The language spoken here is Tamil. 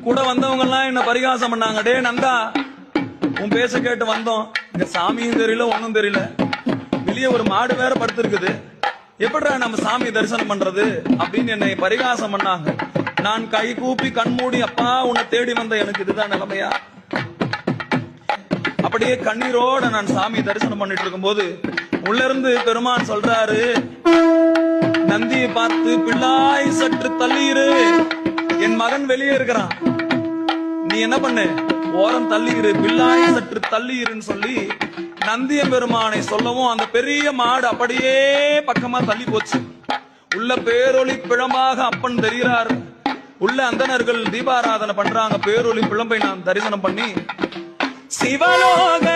கூட வந்தவங்க எல்லாம் என்ன பரிகாசம் பண்ணாங்க. டே நந்தா, உன் பேச கேட்டு வந்தோம், இங்க சாமியும் தெரியல ஒன்னும் தெரியல, வெளியே ஒரு மாடு வேற படுத்திருக்குது, எப்படிடா நம்ம சாமி தரிசனம் பண்றது அப்படின்னு என்னை பரிகாசம் பண்ணாங்க. நான் கை கூப்பி கண்மூடி, அப்பா உன்னை தேடி வந்த எனக்கு இதுதான் நிலைமையா? அப்படியே கண்ணீரோட நான் சாமி தரிசனம் பண்ணிட்டு இருக்கும் போது உள்ள இருந்து பெருமான் சொல்றாரு, நந்தியை பார்த்து, பிள்ளாய் சற்று தள்ளியிரு, என் மகன் வெளியே இருக்கிறான், நீ என்ன பண்ணு, ஓரம் தள்ளியிரு, பிள்ளாய் சற்று தள்ளியிருன்னு சொல்லி நந்திய பெருமானை சொல்லவும் அந்த பெரிய மாடு அப்படியே பக்கமா தள்ளி போச்சு. உள்ள பேரொளி பிழம்பாக அப்பன் தெரிகிறார். உள்ள அந்தணர்கள் தீபாராதனை பண்றாங்க. பேரொளி பிழம்பை நான் தரிசனம் பண்ணி சிவலோக